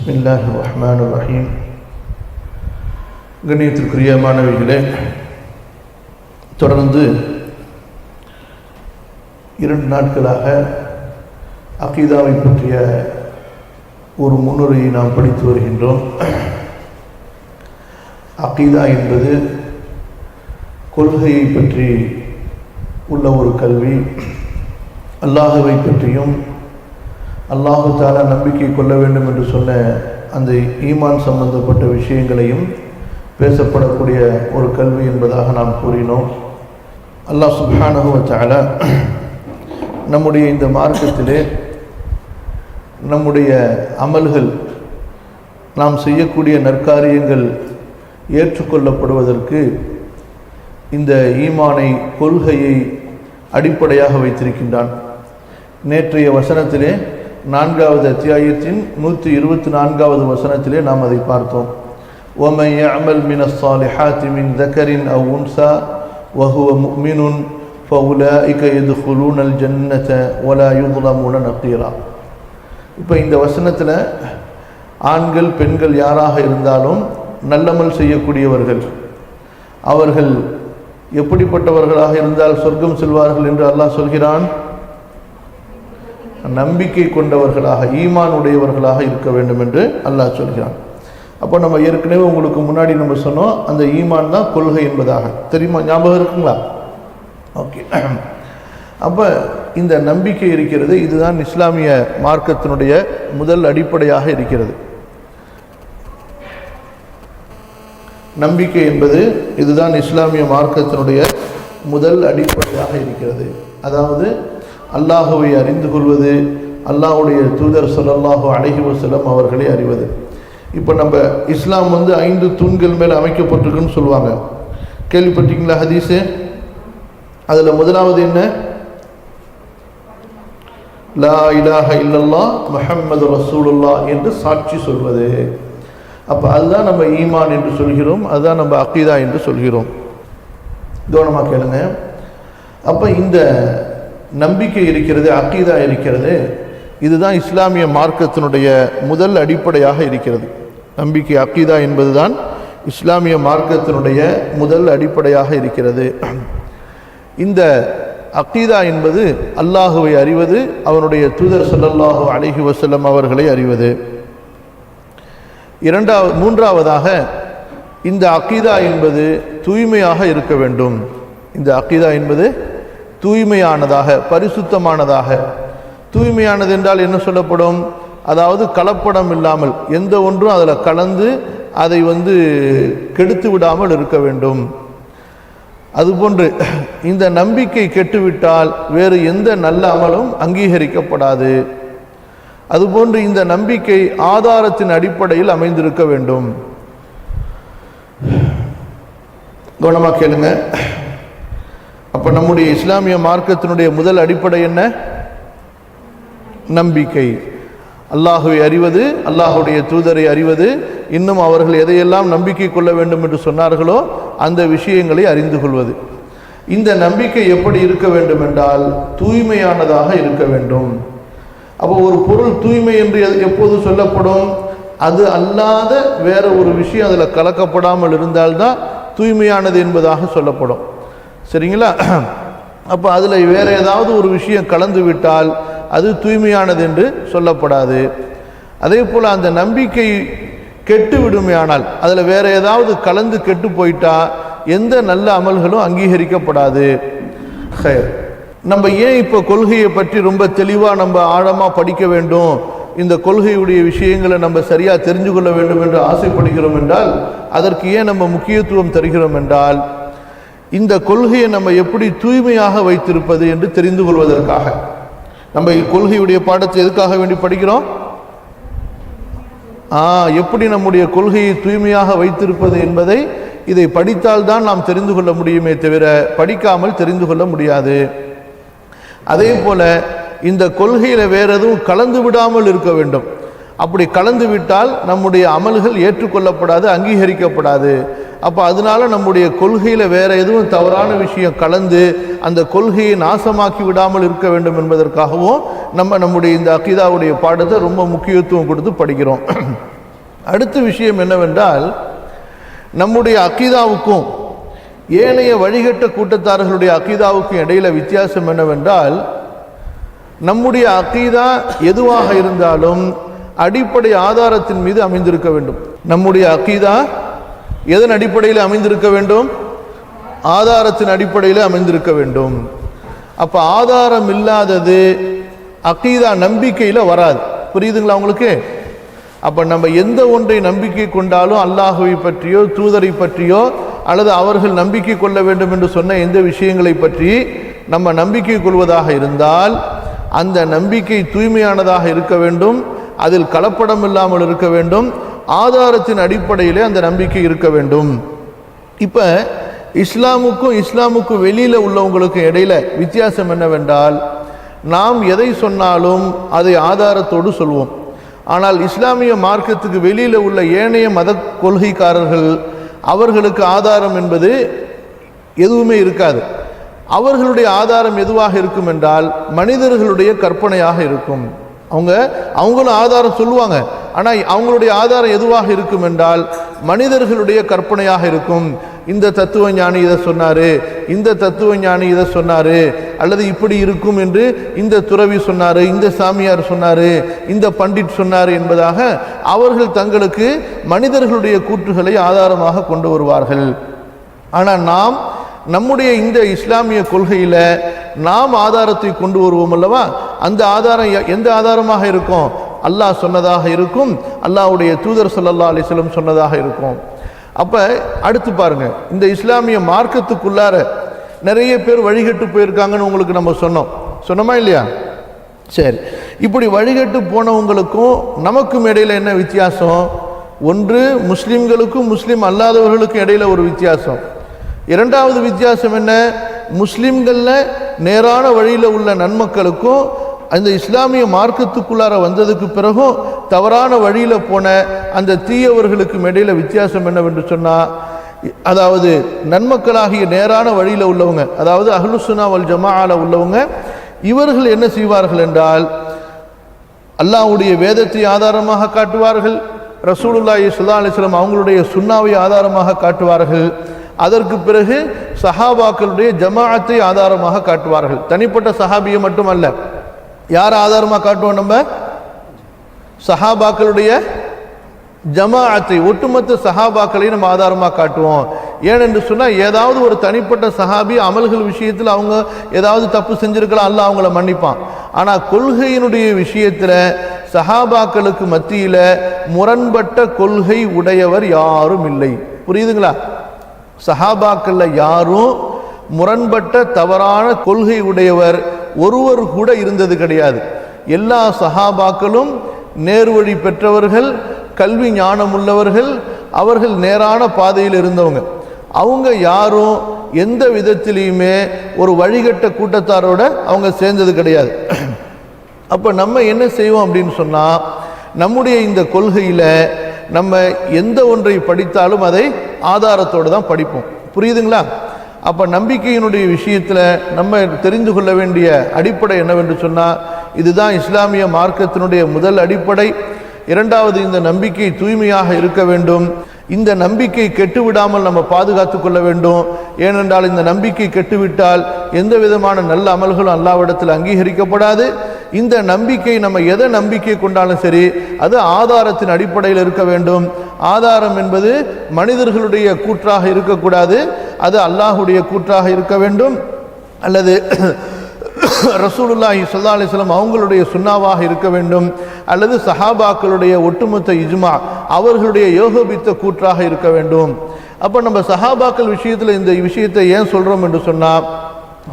பிஸ்மில்லாஹி ரஹ்மானிர் ரஹீம். கண்ணியத்திற்குரிய மாணவிகளே, தொடர்ந்து 2 நாட்களாக அகீதாவை பற்றிய ஒரு முன்னுரையை நாம் படித்து வருகின்றோம். அகீதா என்பது கொள்கையை பற்றி உள்ள ஒரு கல்வி. அல்லாஹுவை பற்றியும் அல்லாஹு தஆலா நம்பிக்கை கொள்ள வேண்டும் என்று சொன்ன அந்த ஈமான் சம்பந்தப்பட்ட விஷயங்களையும் பேசப்படக்கூடிய ஒரு கல்வி என்பதாக நாம் கூறினோம். அல்லாஹ் சுப்ஹானஹு வ தஆலா நம்முடைய இந்த மார்க்கத்திலே நம்முடைய அமல்கள், நாம் செய்யக்கூடிய நற்காரியங்கள் ஏற்றுக்கொள்ளப்படுவதற்கு இந்த ஈமானை, கொள்கையை அடிப்படையாக வைத்திருக்கின்றான். நேற்றைய வசனத்திலே 4வது அத்தியாயத்தின் 124வது வசனத்திலே நாம் அதை பார்த்தோம். وَمَنْ يَعْمَلْ مِنَ الصَّالِحَاتِ مِنْ ذَكَرٍ أَوْ أُنْثَى وَهُوَ مُؤْمِنٌ فَأُولَئِكَ يَدْخُلُونَ الْجَنَّةَ وَلَا يُظْلَمُونَ نَقِيرًا. இப்போ இந்த வசனத்தில் ஆண்கள் பெண்கள் யாராக இருந்தாலும் நல்லமல் செய்யக்கூடியவர்கள், அவர்கள் எப்படிப்பட்டவர்களாக இருந்தால் சொர்க்கம் செல்வார்கள் என்று அல்லாஹ் சொல்கிறான்? நம்பிக்கை கொண்டவர்களாக, ஈமான் உடையவர்களாக இருக்க வேண்டும் என்று அல்லாஹ் சொல்கிறான். அப்போ நம்ம ஏற்கனவே உங்களுக்கு முன்னாடி நம்ம சொன்னோம், அந்த ஈமான் தான் கொள்கை என்பதாக. தெரியுமா? ஞாபகம் இருக்குங்களா? ஓகே. அப்போ இந்த நம்பிக்கை இருக்கிறது, இதுதான் இஸ்லாமிய மார்க்கத்தினுடைய முதல் அடிப்படையாக இருக்கிறது. நம்பிக்கை என்பது இதுதான் இஸ்லாமிய மார்க்கத்தினுடைய முதல் அடிப்படையாக இருக்கிறது. அதாவது அல்லாஹுவை அறிந்து கொள்வது, அல்லாஹுடைய தூதர் ஸல்லல்லாஹு அலைஹி வஸல்லம் அவர்களை அறிவது. இப்போ நம்ம இஸ்லாம் 5 தூண்கள் மேலே அமைக்கப்பட்டிருக்குன்னு சொல்லுவாங்க. கேள்விப்பட்டீங்களா ஹதீஸு? அதில் முதலாவது என்ன? லா இலாஹ இல்லல்லாஹ் முஹம்மது ரசூலுல்லாஹ் என்று சாட்சி சொல்வது. அப்போ அதுதான் நம்ம ஈமான் என்று சொல்கிறோம், அதுதான் நம்ம அகீதா என்று சொல்கிறோம். கவனமாக கேளுங்க. அப்போ இந்த நம்பிக்கை இருக்கிறது, அகீதா இருக்கிறது, இதுதான் இஸ்லாமிய மார்க்கத்தினுடைய முதல் அடிப்படையாக இருக்கிறது. நம்பிக்கை, அகீதா என்பதுதான் இஸ்லாமிய மார்க்கத்தினுடைய முதல் அடிப்படையாக இருக்கிறது. இந்த அகீதா என்பது அல்லாஹுவை அறிவது, அவனுடைய தூதர் ஸல்லல்லாஹு அலைஹி வஸல்லம் அவர்களை அறிவது. மூன்றாவதாக இந்த அகீதா என்பது தூய்மையாக இருக்க வேண்டும். இந்த அகீதா என்பது தூய்மையானதாக, பரிசுத்தமானதாக. தூய்மையானது என்றால் என்ன சொல்லப்படும்? அதாவது கலப்படம் இல்லாமல், எந்த ஒன்றும் அதில் கலந்து அதை கெடுத்து விடாமல் இருக்க வேண்டும். அதுபோன்று இந்த நம்பிக்கை கெட்டுவிட்டால் வேறு எந்த நல்ல அமலும் அங்கீகரிக்கப்படாது. அதுபோன்று இந்த நம்பிக்கை ஆதாரத்தின் அடிப்படையில் அமைந்திருக்க வேண்டும். கவனமாக கேளுங்க. அப்போ நம்முடைய இஸ்லாமிய மார்க்கத்தினுடைய முதல் அடிப்படை என்ன? நம்பிக்கை. அல்லாஹுவை அறிவது, அல்லாஹுடைய தூதரை அறிவது, இன்னும் அவர்கள் எதையெல்லாம் நம்பிக்கை கொள்ள வேண்டும் என்று சொன்னார்களோ அந்த விஷயங்களை அறிந்து கொள்வது. இந்த நம்பிக்கை எப்படி இருக்க வேண்டும் என்றால் தூய்மையானதாக இருக்க வேண்டும். அப்போ ஒரு பொருள் தூய்மை என்று எப்போது சொல்லப்படும்? அது அல்லாத வேற ஒரு விஷயம் அதில் கலக்கப்படாமல் இருந்தால்தான் தூய்மையானது என்பதாக சொல்லப்படும். சரிங்களா? அப்போ அதில் வேறு ஏதாவது ஒரு விஷயம் கலந்து விட்டால் அது தூய்மையானது என்று சொல்லப்படாது. அதே போல் அந்த நம்பிக்கை கெட்டு விடுமையானால், அதில் வேறு ஏதாவது கலந்து கெட்டு போயிட்டா எந்த நல்ல அமல்களும் அங்கீகரிக்கப்படாது. நம்ம ஏன் இப்போ கொள்கையை பற்றி ரொம்ப தெளிவாக நம்ம ஆழமாக படிக்க வேண்டும், இந்த கொள்கையுடைய விஷயங்களை நம்ம சரியாக தெரிஞ்சு கொள்ள வேண்டும் என்று ஆசைப்படுகிறோம் என்றால், அதற்கு ஏன் நம்ம முக்கியத்துவம் தருகிறோம் என்றால், இந்த கொள்கையை நம்ம எப்படி தூய்மையாக வைத்திருப்பது என்று தெரிந்து கொள்வதற்காக. நம்ம கொள்கையுடைய பாடத்தை எதுக்காக வேண்டி படிக்கிறோம்? எப்படி நம்முடைய கொள்கையை தூய்மையாக வைத்திருப்பது என்பதை இதை படித்தால்தான் நாம் தெரிந்து கொள்ள முடியுமே தவிர படிக்காமல் தெரிந்து கொள்ள முடியாது. அதே போல இந்த கொள்கையில் வேற எதுவும் கலந்து விடாமல் இருக்க வேண்டும். அப்படி கலந்து விட்டால் நம்முடைய அமல்கள் ஏற்றுக்கொள்ளப்படாது, அங்கீகரிக்கப்படாது. அப்போ அதனால நம்முடைய கொள்கையில் வேற எதுவும் தவறான விஷயம் கலந்து அந்த கொள்கையை நாசமாக்கி விடாமல் இருக்க வேண்டும் என்பதற்காகவும் நம்முடைய இந்த அகீதாவுடைய பாடத்தை ரொம்ப முக்கியத்துவம் கொடுத்து படிக்கிறோம். அடுத்த விஷயம் என்னவென்றால், நம்முடைய அக்கீதாவுக்கும் ஏனைய வழிகட்ட கூட்டத்தார்களுடைய அக்கீதாவுக்கும் இடையில வித்தியாசம் என்னவென்றால், நம்முடைய அக்கீதா எதுவாக இருந்தாலும் அடிப்படை ஆதாரத்தின் மீது அமைந்திருக்க வேண்டும். நம்முடைய அக்கீதா எதன் அடிப்படையில் அமைந்திருக்க வேண்டும்? ஆதாரத்தின் அடிப்படையில் அமைந்திருக்க வேண்டும். அப்ப ஆதாரம் இல்லாதது அக்கீதா நம்பிக்கையில வராது. புரியுதுங்களா உங்களுக்கு? அப்ப நம்ம எந்த ஒன்றை நம்பிக்கை கொண்டாலும் அல்லாஹுவை பற்றியோ தூதரை பற்றியோ அல்லது அவர்கள் நம்பிக்கை கொள்ள வேண்டும் என்று சொன்ன எந்த விஷயங்களை பற்றி நம்ம நம்பிக்கை கொள்வதாக இருந்தால் அந்த நம்பிக்கை தூய்மையானதாக இருக்க வேண்டும், அதில் கலப்படம் இல்லாமல் இருக்க வேண்டும், ஆதாரத்தின் அடிப்படையிலே அந்த நம்பிக்கை இருக்க வேண்டும். இப்ப இஸ்லாமுக்கும் வெளியில உள்ளவங்களுக்கு இடையில வித்தியாசம் என்னவென்றால், நாம் எதை சொன்னாலும் அதை ஆதாரத்தோடு சொல்வோம். ஆனால் இஸ்லாமிய மார்க்கத்துக்கு வெளியில உள்ள ஏனைய மத கொள்கைக்காரர்கள் அவர்களுக்கு ஆதாரம் என்பது எதுவுமே இருக்காது. அவர்களுடைய ஆதாரம் எதுவாக இருக்கும் என்றால் மனிதர்களுடைய கற்பனையாக இருக்கும். அவங்களும் ஆதாரம் சொல்லுவாங்க, ஆனால் அவங்களுடைய ஆதாரம் எதுவாக இருக்கும் என்றால் மனிதர்களுடைய கற்பனையாக இருக்கும். இந்த தத்துவ ஞானி இதை சொன்னாரு, இந்த தத்துவ ஞானி இதை சொன்னாரு, அல்லது இப்படி இருக்கும் என்று இந்த துறவி சொன்னாரு, இந்த சாமியார் சொன்னாரு, இந்த பண்டிட் சொன்னாரு என்பதாக அவர்கள் தங்களுக்கு மனிதர்களுடைய கூற்றுகளை ஆதாரமாக கொண்டு வருவார்கள். ஆனால் நாம் நம்முடைய இந்த இஸ்லாமிய கொள்கையில நாம் ஆதாரத்தை கொண்டு வருவோம் அல்லவா? அந்த ஆதாரம் எந்த ஆதாரமாக இருக்கும்? அல்லாஹ் சொன்னதாக இருக்கும், அல்லாஹ்வுடைய தூதர் ஸல்லல்லாஹு அலைஹி வஸல்லம் சொன்னதாக இருக்கும். அப்ப அடுத்து பாருங்க, இந்த இஸ்லாமிய மார்க்கத்துக்குள்ளார நிறைய பேர் வழிகட்டு போயிருக்காங்கன்னு உங்களுக்கு நம்ம சொன்னோமா இல்லையா? சரி, இப்படி வழிகட்டு போனவங்களுக்கும் நமக்கும் இடையில என்ன வித்தியாசம்? ஒன்று, முஸ்லிம்களுக்கும் முஸ்லிம் அல்லாதவர்களுக்கும் இடையில ஒரு வித்தியாசம். இரண்டாவது வித்தியாசம் என்ன? முஸ்லிம்கள்ல நேரான வழியில உள்ள நன்மக்களுக்கும் அந்த இஸ்லாமிய மார்க்கத்துக்குள்ளார வந்ததுக்கு பிறகும் தவறான வழியில போன அந்த தீயவர்களுக்கும் இடையில வித்தியாசம் என்னவென்று சொன்னா, அதாவது நன்மக்களாகிய நேரான வழியில உள்ளவங்க, அதாவது அஹ்லுஸ் சுன்னா வல் ஜமாஅல உள்ளவங்க, இவர்கள் என்ன செய்வார்கள் என்றால் அல்லாஹ்வுடைய வேதத்தை ஆதாரமாக காட்டுவார்கள், ரசூலுல்லாஹி ஸல்லல்லாஹு அலைஹி வஸல்லம் அவங்களுடைய சுன்னாவை ஆதாரமாக காட்டுவார்கள், அதற்கு பிறகு சஹாபாக்களுடைய ஜமாஅத்தை ஆதாரமாக காட்டுவார்கள். தனிப்பட்ட சஹாபியை மட்டுமல்ல, யார் ஆதாரமாக காட்டுவோம்? நம்ம சஹாபாக்களுடைய ஜமாஅத்தை, ஒட்டுமொத்த சஹாபாக்களை நம்ம ஆதாரமாக காட்டுவோம். ஏனென்று சொன்னால் ஏதாவது ஒரு தனிப்பட்ட சஹாபி அமல்கள் விஷயத்தில் அவங்க ஏதாவது தப்பு செஞ்சிருக்கலாம், அல்லாஹ் அவங்கள மன்னிப்பான். ஆனால் கொள்கையினுடைய விஷயத்தில் சஹாபாக்களுக்கு மத்தியில் முரண்பட்ட கொள்கை உடையவர் யாரும் இல்லை. புரியுதுங்களா? சஹாபாக்கள்ல யாரும் முரண்பட்ட தவறான கொள்கை உடையவர் ஒருவர் கூட இருந்தது கிடையாது. எல்லா சஹாபாக்களும் நேர்வழி பெற்றவர்கள், கல்வி ஞானம் உள்ளவர்கள், அவர்கள் நேரான பாதையில் இருந்தவங்க. அவங்க யாரும் எந்த விதத்திலையுமே ஒரு வழிகட்ட கூட்டத்தாரோட அவங்க சேர்ந்தது கிடையாது. அப்ப நம்ம என்ன செய்வோம் அப்படின்னு சொன்னா, நம்முடைய இந்த கொள்கையில நம்ம எந்த ஒன்றை படித்தாலும் அதை ஆதாரத்தோடு தான் படிப்போம். புரியுதுங்களா? அப்ப நம்பிக்கையினுடைய விஷயத்துல நம்ம தெரிந்து கொள்ள வேண்டிய அடிப்படை என்னவென்று சொன்னால், இதுதான் இஸ்லாமிய மார்க்கத்தினுடைய முதல் அடிப்படை. இரண்டாவது, இந்த நம்பிக்கை தூய்மையாக இருக்க வேண்டும். இந்த நம்பிக்கை கெட்டுவிடாமல் நம்ம பாதுகாத்து கொள்ள வேண்டும். ஏனென்றால் இந்த நம்பிக்கை கெட்டுவிட்டால் எந்த விதமான நல்ல அமல்களும் அல்லாஹ்விடத்தில் அங்கீகரிக்கப்படாது. இந்த நம்பிக்கை நம்ம எதை நம்பிக்கை கொண்டாலும் சரி, அது ஆதாரத்தின் அடிப்படையில் இருக்க வேண்டும். ஆதாரம் என்பது மனிதர்களுடைய கூற்றாக இருக்கக்கூடாது, அது அல்லாஹ்வுடைய கூற்றாக இருக்க வேண்டும், அல்லது ரசூலுல்லாஹி ஸல்லல்லாஹு அலைஹி வஸல்லம் அவங்களுடைய சுன்னாவாக இருக்க வேண்டும், அல்லது சஹாபாக்களுடைய ஒட்டுமொத்த இஜ்மா அவர்களுடைய யோகபித்த கூற்றாக இருக்க வேண்டும். அப்போ நம்ம சஹாபாக்கள் விஷயத்தில் இந்த விஷயத்தை ஏன் சொல்றோம் என்று சொன்னால்,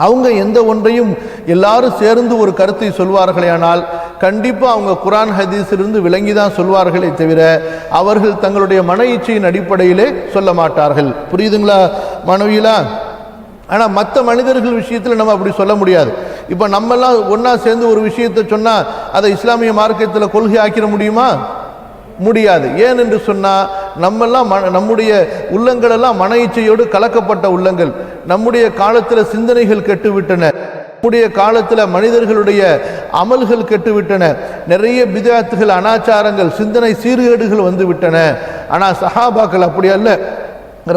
அவங்க எந்த ஒன்றையும் எல்லாரும் சேர்ந்து ஒரு கருத்தை சொல்வார்களே ஆனால் கண்டிப்பாக அவங்க குர்ஆன் ஹதீஸிலிருந்து விளங்கி தான் சொல்வார்களே தவிர அவர்கள் தங்களுடைய மன இச்சையின் அடிப்படையிலே சொல்ல மாட்டார்கள். புரியுதுங்களா மனைவியிலா? ஆனால் மற்ற மனிதர்கள் விஷயத்தில் நம்ம அப்படி சொல்ல முடியாது. இப்போ நம்மெல்லாம் ஒன்றா சேர்ந்து ஒரு விஷயத்தை சொன்னால் அதை இஸ்லாமிய மார்க்கத்தில் கொள்கை ஆக்கிட முடியுமா? முடியாது. ஏன் என்று சொன்னால் நம்மெல்லாம் நம்முடைய உள்ளங்களெல்லாம் மன இச்சையோடு கலக்கப்பட்ட உள்ளங்கள். நம்முடைய காலத்தில் சிந்தனைகள் கெட்டுவிட்டன. நம்முடைய காலத்தில் மனிதர்களுடைய அமல்கள் கெட்டுவிட்டன, நிறைய பிதாத்துகள், அனாச்சாரங்கள், சிந்தனை சீர்கேடுகள் வந்து விட்டன. ஆனால் சஹாபாக்கள் அப்படி அல்ல.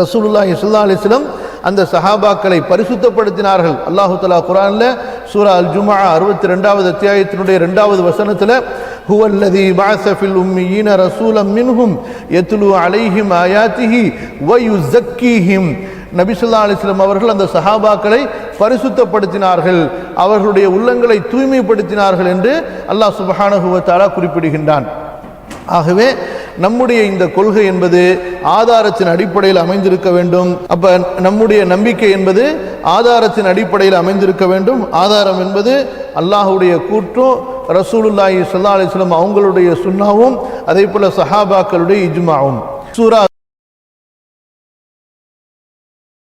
ரசூலுல்லாஹி ஸல்லல்லாஹு அலைஹி வஸல்லம் அந்த சஹாபாக்களை பரிசுத்தப்படுத்தினார்கள். அல்லாஹு தஆலா குர்ஆன்ல சூரா அல் ஜும்ஆ 62வது அத்தியாயத்தினுடைய 2வது வசனத்தில் ஹுவல்லதீ பஅஸ ஃபில் உம்மீன ரசூலம் மின்ஹும் யத்லூ அலைஹிம் ஆயாத்திஹி வ யுஸக்கீஹிம். நபி ஸல்லல்லாஹு அலைஹி வஸல்லம் அவர்கள் அந்த சஹாபாக்களை பரிசுத்தப்படுத்தினார்கள், அவர்களுடைய உள்ளங்களை தூய்மைப்படுத்தினார்கள் என்று அல்லாஹ் சுப்ஹானஹு வ தஆலா குறிப்பிடுகின்றான். ஆகவே நம்முடைய இந்த கொள்கை என்பது ஆதாரத்தின் அடிப்படையில் அமைந்திருக்க வேண்டும். அப்ப நம்முடைய நம்பிக்கை என்பது ஆதாரத்தின் அடிப்படையில் அமைந்திருக்க வேண்டும். ஆதாரம் என்பது அல்லாஹ்வுடைய கூற்றும், ரசூலுல்லாஹி ஸல்லல்லாஹு அலைஹி வஸல்லம் அவங்களுடைய சுன்னாவும், அதே போல சஹாபாக்களுடைய இஜ்மாவும். சூரா